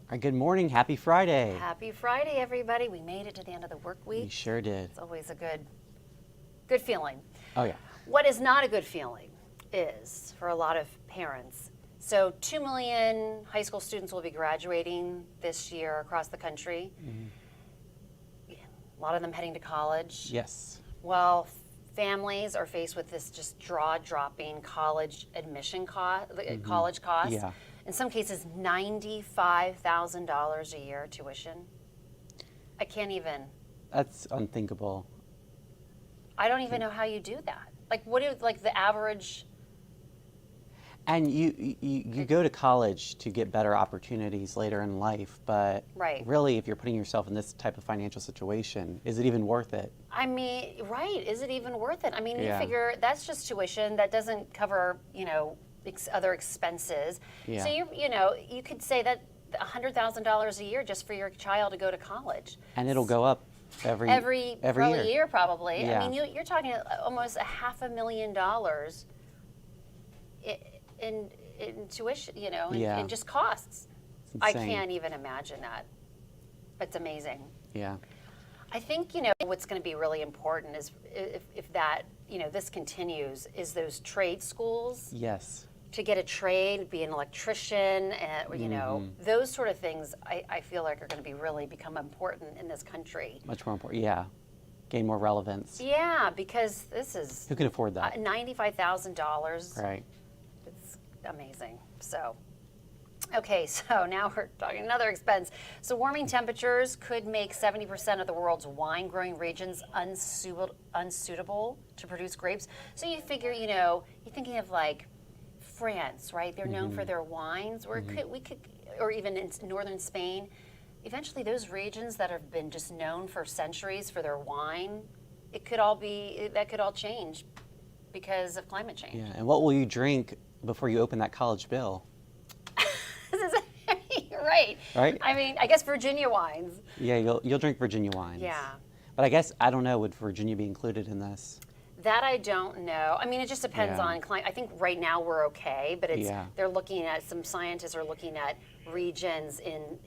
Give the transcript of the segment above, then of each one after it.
All right, good morning. Happy Friday. Happy Friday, everybody. We made it to the end of the work week. We sure did. It's always a good feeling. Oh, yeah. What is not a good feeling is, for a lot of parents, so 2 million high school students will be graduating this year across the country. A lot of them heading to college. Yes. Well, families are faced with this just jaw-dropping college admission cost, college costs. Yeah. In some cases, $95,000 a year tuition. I can't even. That's unthinkable. I don't even know how you do that. Like, what is like the average? And you go to college to get better opportunities later in life, but Right. really, if you're putting yourself in this type of financial situation, is it even worth it? I mean, right? Is it even worth it? I mean, Yeah. you figure that's just tuition. That doesn't cover, other expenses. Yeah. So you could say that $100,000 a year just for your child to go to college. And it'll go up every year probably. Yeah. I mean, you're talking almost $500,000 in tuition, Yeah. in just costs. It's I insane. can't even imagine that. It's amazing. Yeah. I think, what's going to be really important is if that, this continues, is those trade schools. Yes. To get a trade, be an electrician, those sort of things I feel like are going to be really become important in this country. Much more important. Yeah. Gain more relevance. Yeah, because this is Who can afford that? $95,000. Right. It's amazing. So, okay, so now we're talking another expense. So warming temperatures could make 70% of the world's wine-growing regions unsuitable to produce grapes. So you figure, you're thinking of like France, right? They're known for their wines, or or even in northern Spain. Eventually, those regions that have been just known for centuries for their wine, that could all change because of climate change. Yeah. And what will you drink before you open that college bill? Right. Right? I mean, I guess Virginia wines. Yeah, you'll drink Virginia wines. Yeah. But I guess, I don't know, would Virginia be included in this? That I don't know. I mean, it just depends Yeah. on climate. I think right now we're okay, but Yeah. they're looking at, some scientists are looking at regions in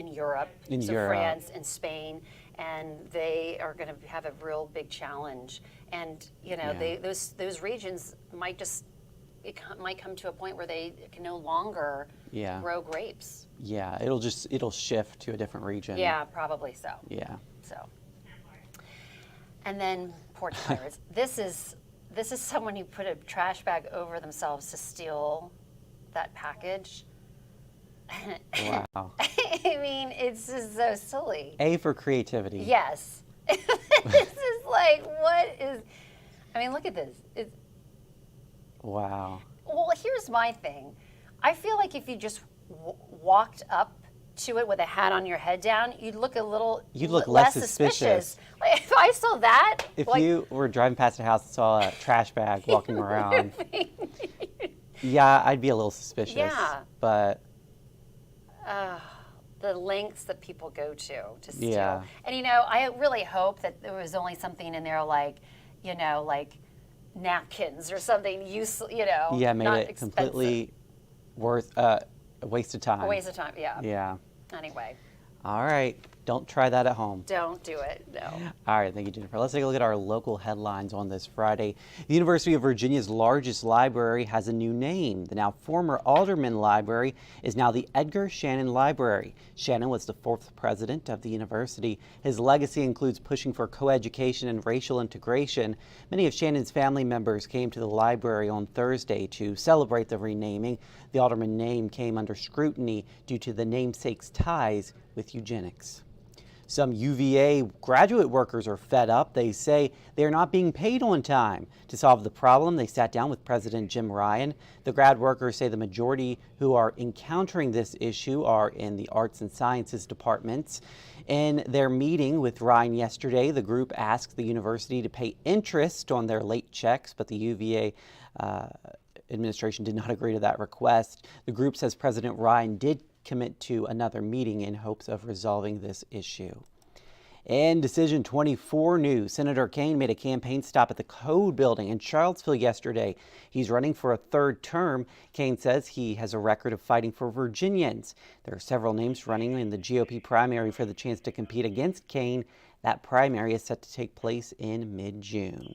Europe, Europe. France and Spain, and they are going to have a real big challenge. And those regions might come to a point where they can no longer grow grapes. Yeah, it'll shift to a different region. Yeah, probably so. Yeah. So, and then porch pirates. This is someone who put a trash bag over themselves to steal that package. Wow. I mean, it's just so silly. A for creativity. Yes. This is like, what is? I mean, look at this. Wow. Well, here's my thing. I feel like if you just walked up to it with a hat on your head down, you'd look less suspicious. Like, if I saw that, If you were driving past a house and saw a trash bag walking around, yeah, I'd be a little suspicious. Yeah. But the lengths that people go to steal. Yeah. And I really hope that there was only something in there like napkins or something useful, yeah, made not it expensive. completely worth a waste of time. A waste of time, yeah. Yeah. Anyway, All right. Don't try that at home. don't do it, no. All right, thank you, Jennifer. Let's take a look at our local headlines on this Friday. The University of Virginia's largest library has a new name. The now former Alderman Library is now the Edgar Shannon Library. Shannon was the 4th president of the university. His legacy includes pushing for coeducation and racial integration. Many of Shannon's family members came to the library on Thursday to celebrate the renaming. The Alderman name came under scrutiny due to the namesake's ties with eugenics. Some UVA graduate workers are fed up. They say they are not being paid on time. To solve the problem, they sat down with President Jim Ryan. The grad workers say the majority who are encountering this issue are in the arts and sciences departments. In their meeting with Ryan yesterday, the group asked the university to pay interest on their late checks, but the UVA administration did not agree to that request. The group says President Ryan did commit to another meeting in hopes of resolving this issue. In Decision 24 news, Senator Kaine made a campaign stop at the Code Building in Charlottesville yesterday. He's running for a third term. Kaine says he has a record of fighting for Virginians. There are several names running in the GOP primary for the chance to compete against Kaine. That primary is set to take place in mid-June.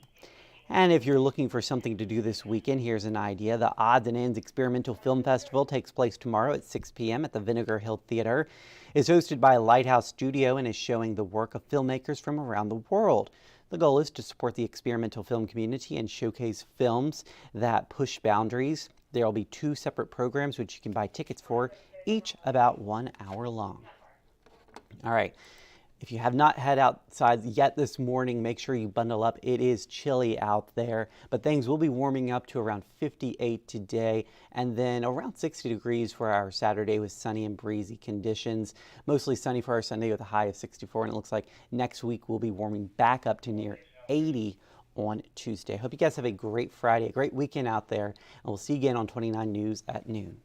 And if you're looking for something to do this weekend, here's an idea. The Odds and Ends Experimental Film Festival takes place tomorrow at 6 p.m. at the Vinegar Hill Theater. It's hosted by Lighthouse Studio and is showing the work of filmmakers from around the world. The goal is to support the experimental film community and showcase films that push boundaries. There will be 2 separate programs which you can buy tickets for, each about 1 hour long. All right. If you have not head outside yet this morning, make sure you bundle up. It is chilly out there, but things will be warming up to around 58 today and then around 60 degrees for our Saturday with sunny and breezy conditions. Mostly sunny for our Sunday with a high of 64, and it looks like next week we'll be warming back up to near 80 on Tuesday. I hope you guys have a great Friday, a great weekend out there, and we'll see you again on 29 News at noon.